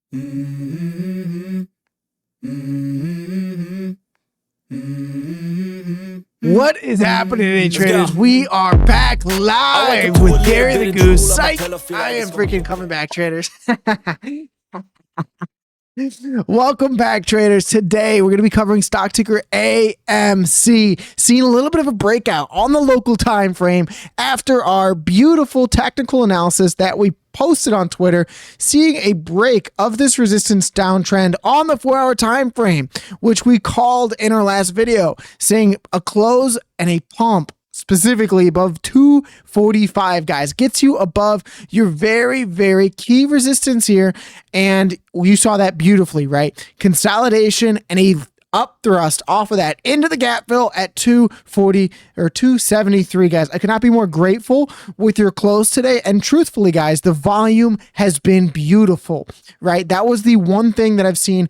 What is happening today, traders? We are back live with Gary the Goose. Psych! I am freaking coming back, traders. Welcome back, traders. Today we're going to be covering stock ticker AMC, seeing a little bit of a breakout on the local time frame after our beautiful technical analysis that we posted on Twitter, seeing a break of this resistance downtrend on the 4-hour time frame, which we called in our last video, saying a close and a pump specifically above 245, guys, gets you above your very, very key resistance here. And you saw that beautifully, right? Consolidation and a up thrust off of that into the gap fill at 240 or 273, guys. I could not be more grateful with your close today. And truthfully, guys, the volume has been beautiful, right? That was the one thing that I've seen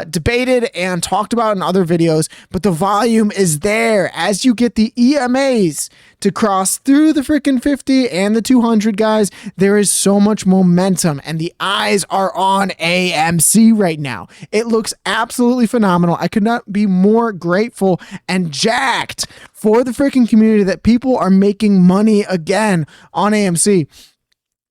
debated and talked about in other videos, but the volume is there as you get the EMAs to cross through the freaking 50 and the 200, guys. There is so much momentum and the eyes are on AMC right now. It looks absolutely phenomenal. I could not be more grateful and jacked for the freaking community that people are making money again on AMC.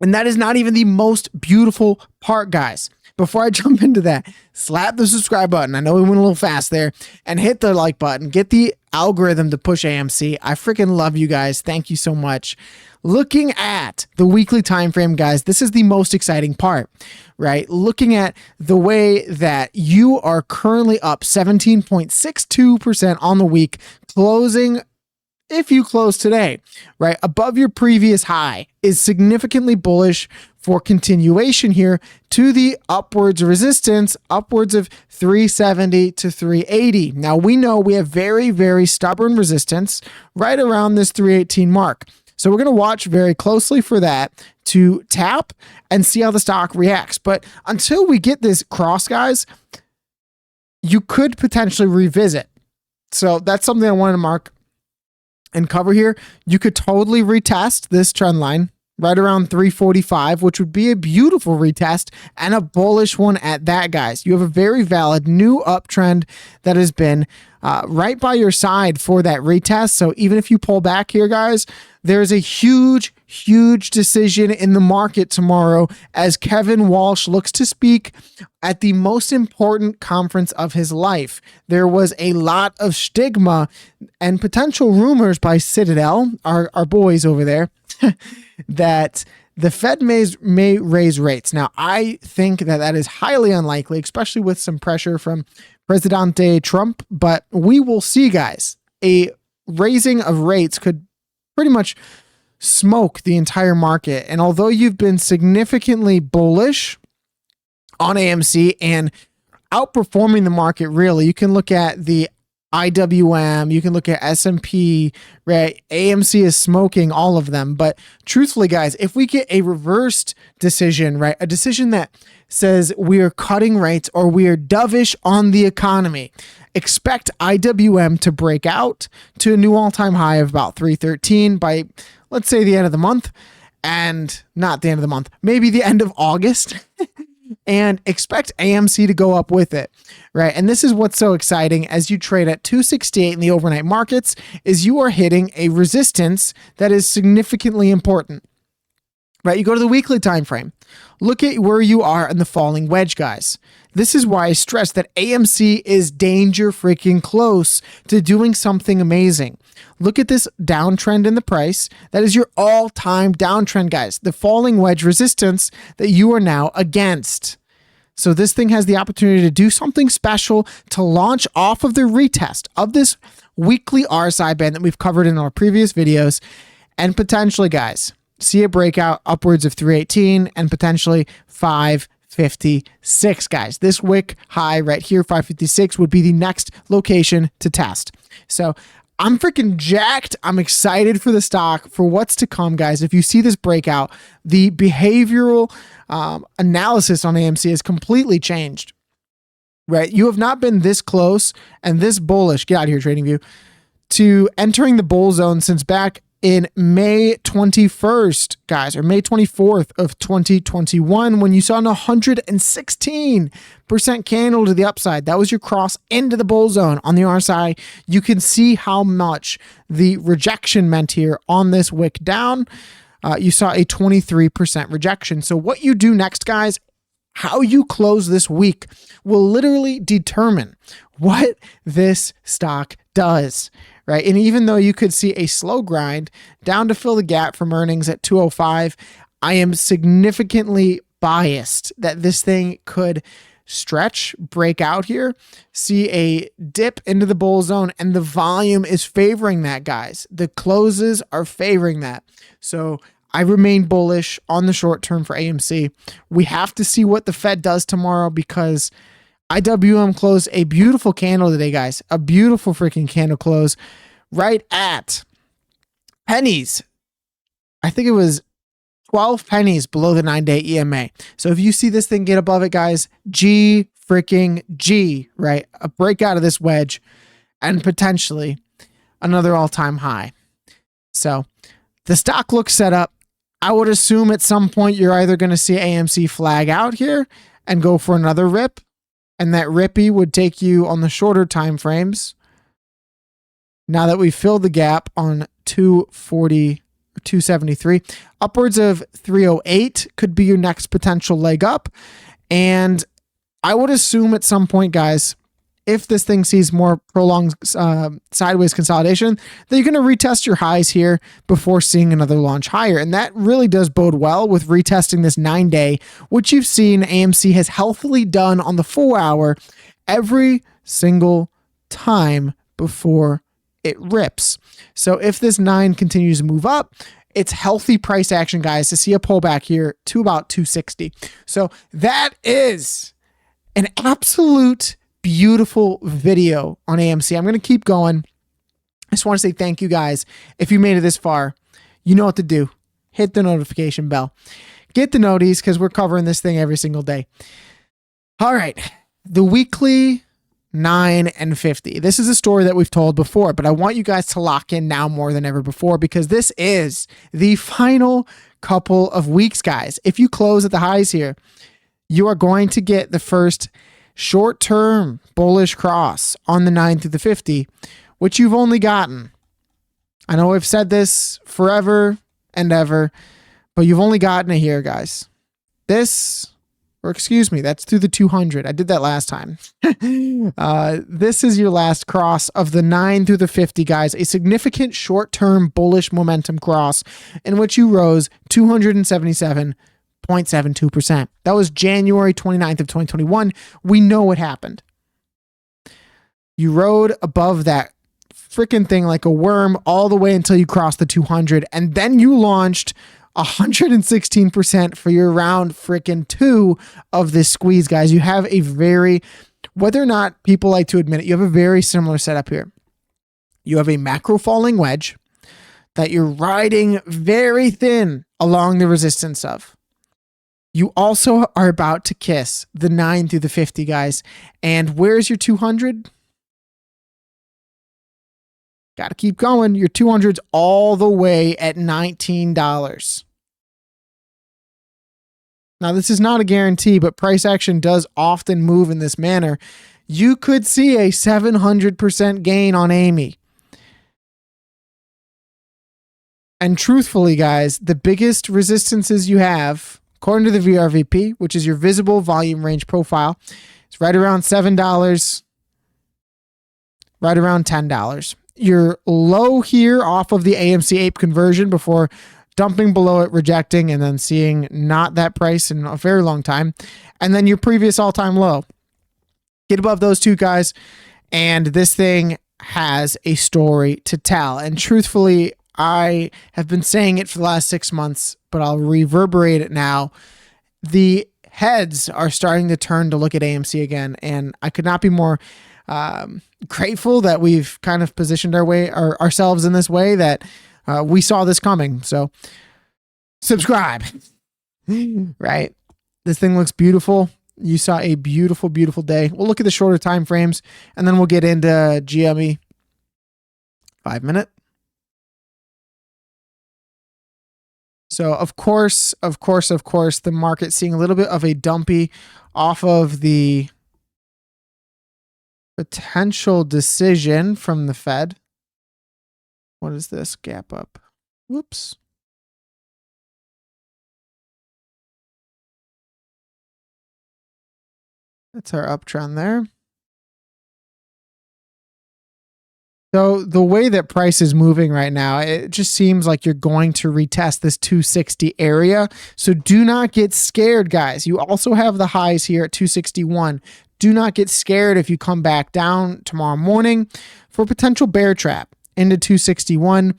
And that is not even the most beautiful part, guys. Before I jump into that, slap the subscribe button. I know we went a little fast there, and hit the like button. Get the algorithm to push AMC. I freaking love you guys. Thank you so much. Looking at the weekly time frame, guys, this is the most exciting part, right? Looking at the way that you are currently up 17.62% on the week, closing, if you close today, right, above your previous high, is significantly bullish for continuation here to the upwards resistance, upwards of 370 to 380. Now, we know we have very, very stubborn resistance right around this 318 mark. So we're going to watch very closely for that to tap and see how the stock reacts. But until we get this cross, guys, you could potentially revisit. So that's something I wanted to mark and cover here. You could totally retest this trend line right around 345, which would be a beautiful retest and a bullish one at that, guys. You have a very valid new uptrend that has been right by your side for that retest. So even if you pull back here, guys, there's a huge, huge decision in the market tomorrow as Kevin Walsh looks to speak at the most important conference of his life. There was a lot of stigma and potential rumors by Citadel, our boys over there, that the Fed may raise rates. Now, I think that that is highly unlikely, especially with some pressure from Presidente Trump, but we will see, guys. A raising of rates could pretty much smoke the entire market. And although you've been significantly bullish on AMC and outperforming the market, really, you can look at the IWM, you can look at S&P, right? AMC is smoking all of them. But truthfully, guys, if we get a reversed decision, right, a decision that says we are cutting rates or we are dovish on the economy, expect IWM to break out to a new all-time high of about 313 by, let's say, the end of the month, and not the end of the month, maybe the end of August. And expect AMC to go up with it, right? And this is what's so exciting as you trade at 268 in the overnight markets, is you are hitting a resistance that is significantly important, right? You go to the weekly time frame, look at where you are in the falling wedge, guys. This is why I stress that AMC is danger freaking close to doing something amazing. Look at this downtrend in the price. That is your all-time downtrend, guys. The falling wedge resistance that you are now against. So this thing has the opportunity to do something special to launch off of the retest of this weekly RSI band that we've covered in our previous videos, and potentially, guys, see a breakout upwards of 318 and potentially 556, guys. This wick high right here, 556, would be the next location to test. So I'm freaking jacked. I'm excited for the stock, for what's to come, guys. If you see this breakout, the behavioral analysis on AMC has completely changed, right? You have not been this close and this bullish, get out of here, TradingView, to entering the bull zone since back in May 21st, guys, or May 24th of 2021, when you saw an 116% candle to the upside. That was your cross into the bull zone on the RSI. You can see how much the rejection meant here on this wick down. You saw a 23% rejection. So what you do next, guys, how you close this week will literally determine what this stock does, right? And even though you could see a slow grind down to fill the gap from earnings at 205, I am significantly biased that this thing could stretch, break out here, see a dip into the bull zone, and the volume is favoring that, guys. The closes are favoring that. So I remain bullish on the short term for AMC. We have to see what the Fed does tomorrow, because IWM closed a beautiful candle today, guys. A beautiful freaking candle close right at pennies. I think it was 12 pennies below the 9-day EMA. So if you see this thing get above it, guys, G freaking G, right? A breakout of this wedge and potentially another all-time high. So the stock looks set up. I would assume at some point you're either going to see AMC flag out here and go for another rip, and that rippy would take you on the shorter time frames. Now that we've filled the gap on 240, 273, upwards of 308 could be your next potential leg up. And I would assume at some point, guys, if this thing sees more prolonged sideways consolidation, then you're going to retest your highs here before seeing another launch higher. And that really does bode well with retesting this 9-day, which you've seen AMC has healthily done on the 4-hour every single time before it rips. So if this 9 continues to move up, it's healthy price action, guys, to see a pullback here to about 260. So that is an absolute beautiful video on AMC. I'm going to keep going. I just want to say thank you, guys. If you made it this far, you know what to do. Hit the notification bell. Get the noties, because we're covering this thing every single day. All right. The weekly 9 and 50. This is a story that we've told before, but I want you guys to lock in now more than ever before, because this is the final couple of weeks, guys. If you close at the highs here, you are going to get the first short-term bullish cross on the 9 through the 50, which you've only gotten. I know I've said this forever and ever, but you've only gotten it here, guys. This, or excuse me, that's through the 200. I did that last time. This is your last cross of the 9 through the 50, guys. A significant short-term bullish momentum cross in which you rose 277.72%. That was January 29th of 2021. We know what happened. You rode above that freaking thing like a worm all the way until you crossed the 200, and then you launched 116% for your round freaking 2 of this squeeze, guys. You have a very, whether or not people like to admit it, you have a very similar setup here. You have a macro falling wedge that you're riding very thin along the resistance of. You also are about to kiss the 9 through the 50, guys. And where's your 200? Got to keep going. Your 200's all the way at $19. Now, this is not a guarantee, but price action does often move in this manner. You could see a 700% gain on Amy. And truthfully, guys, the biggest resistances you have, according to the VRVP, which is your visible volume range profile, it's right around $7, right around $10. Your low here off of the AMC ape conversion before dumping below it, rejecting, and then seeing not that price in a very long time. And then your previous all-time low. Get above those two, guys, and this thing has a story to tell. And truthfully, I have been saying it for the last 6 months, but I'll reverberate it now. The heads are starting to turn to look at AMC again, and I could not be more grateful that we've kind of positioned ourselves in this way, that we saw this coming. So subscribe, right? This thing looks beautiful. You saw a beautiful, beautiful day. We'll look at the shorter time frames, and then we'll get into GME. 5 minute. So of course, the market seeing a little bit of a dumpy off of the potential decision from the Fed. What is this? Gap up. Whoops. That's our uptrend there. So the way that price is moving right now, it just seems like you're going to retest this 260 area. So do not get scared, guys. You also have the highs here at 261. Do not get scared if you come back down tomorrow morning for a potential bear trap into 261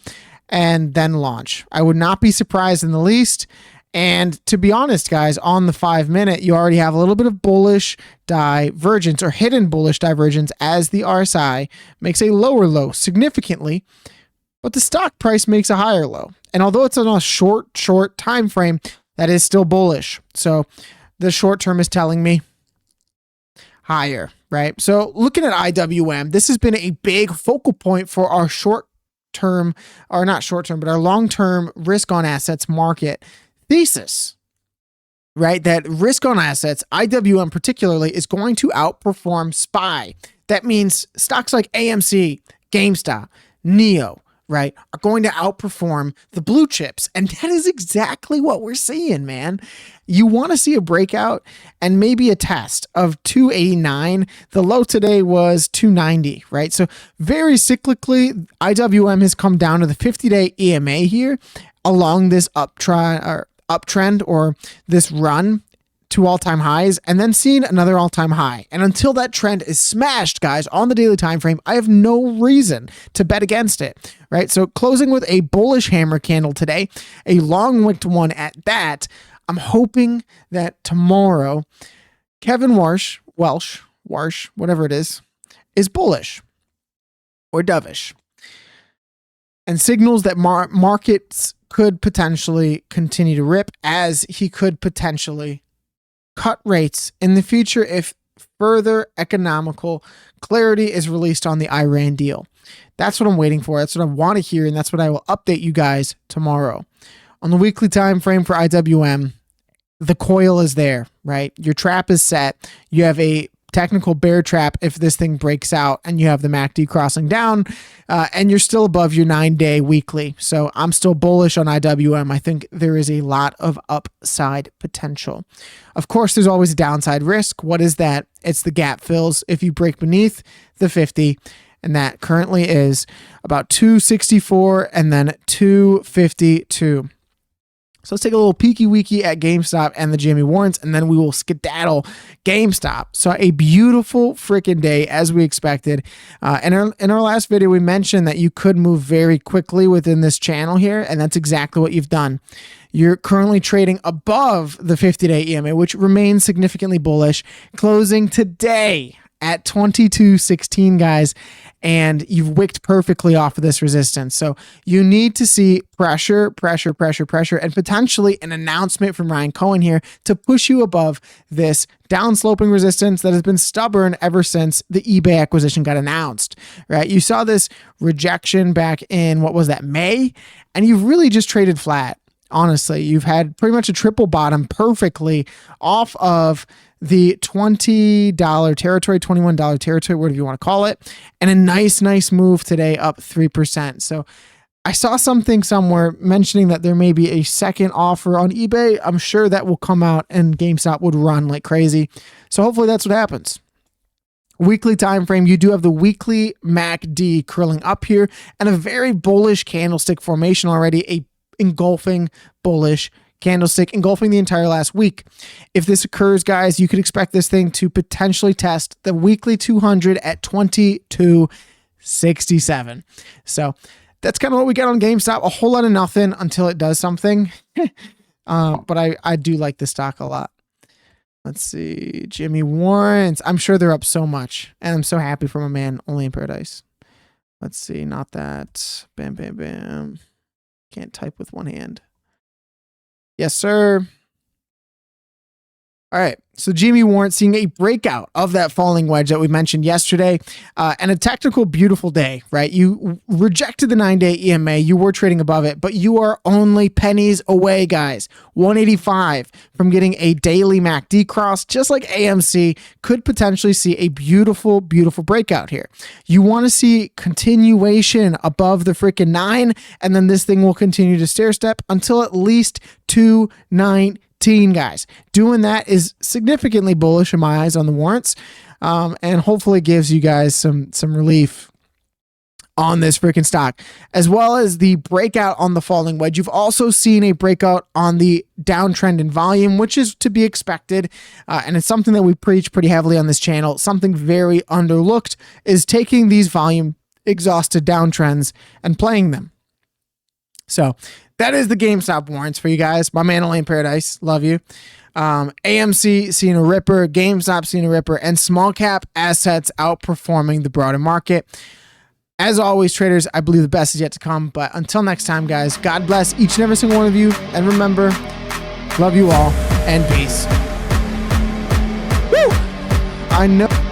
and then launch. I would not be surprised in the least. And to be honest, guys, on the 5-minute, you already have a little bit of bullish divergence or hidden bullish divergence as the RSI makes a lower low significantly, but the stock price makes a higher low. And although it's on a short time frame, that is still bullish. So the short term is telling me higher, right? So looking at IWM, this has been a big focal point for our short-term, or not short-term, but our long-term risk on assets market thesis, right? That risk on assets, IWM particularly, is going to outperform SPY. That means stocks like AMC, GameStop, NEO, right, are going to outperform the blue chips. And that is exactly what we're seeing, man. You want to see a breakout and maybe a test of 289. The low today was 290, right? So very cyclically, IWM has come down to the 50-day EMA here along this uptrend or this run to all-time highs and then seeing another all-time high. And until that trend is smashed, guys, on the daily time frame, I have no reason to bet against it, right? So closing with a bullish hammer candle today, a long-wicked one at that. I'm hoping that tomorrow Kevin Walsh, whatever it is bullish or dovish and signals that markets could potentially continue to rip as he could potentially cut rates in the future if further economical clarity is released on the Iran deal. That's what I'm waiting for. That's what I want to hear, and that's what I will update you guys tomorrow. On the weekly time frame for IWM, the coil is there, right? Your trap is set. You have a technical bear trap if this thing breaks out and you have the MACD crossing down and you're still above your 9-day weekly. So I'm still bullish on IWM. I think there is a lot of upside potential. Of course, there's always a downside risk. What is that? It's the gap fills if you break beneath the 50, and that currently is about 264 and then 252. So let's take a little peeky weeky at GameStop and the GME warrants, and then we will skedaddle GameStop. So a beautiful freaking day as we expected. In our last video, we mentioned that you could move very quickly within this channel here, and that's exactly what you've done. You're currently trading above the 50-day EMA, which remains significantly bullish, closing today at 22.16, guys, and you've wicked perfectly off of this resistance. So you need to see pressure, and potentially an announcement from Ryan Cohen here to push you above this downsloping resistance that has been stubborn ever since the eBay acquisition got announced, right? You saw this rejection back in, what was that, May? And you've really just traded flat. Honestly, you've had pretty much a triple bottom perfectly off of the $20 territory, $21 territory, whatever you want to call it, and a nice move today up 3%. So I saw something somewhere mentioning that there may be a second offer on eBay. I'm sure that will come out and GameStop would run like crazy. So hopefully that's what happens. Weekly time frame, you do have the weekly MACD curling up here and a very bullish candlestick formation already, a engulfing bullish candlestick engulfing the entire last week. If this occurs, guys, you could expect this thing to potentially test the weekly 200 at 22.67. So that's kind of what we get on GameStop. A whole lot of nothing until it does something. But I do like this stock a lot. Let's see. Jimmy Warrants. I'm sure they're up so much. And I'm so happy for my man, Only in Paradise. Let's see. Not that. Bam. Can't type with one hand. Yes, sir. All right, so GME warrant seeing a breakout of that falling wedge that we mentioned yesterday, and a technical beautiful day, right? You rejected the 9-day EMA, you were trading above it, but you are only pennies away, guys. 185 from getting a daily MACD cross, just like AMC could potentially see a beautiful, beautiful breakout here. You want to see continuation above the freaking 9, and then this thing will continue to stair step until at least 219. Guys, doing that is significantly bullish in my eyes on the warrants, and hopefully gives you guys some relief on this freaking stock, as well as the breakout on the falling wedge. You've also seen a breakout on the downtrend in volume, which is to be expected, and it's something that we preach pretty heavily on this channel. Something very underlooked is taking these volume exhausted downtrends and playing them. So that is the GameStop warrants for you guys. My man, Elaine Paradise, love you. AMC seeing a ripper, GameStop seeing a ripper, and small cap assets outperforming the broader market. As always, traders, I believe the best is yet to come. But until next time, guys, God bless each and every single one of you. And remember, love you all and peace. Woo! I know.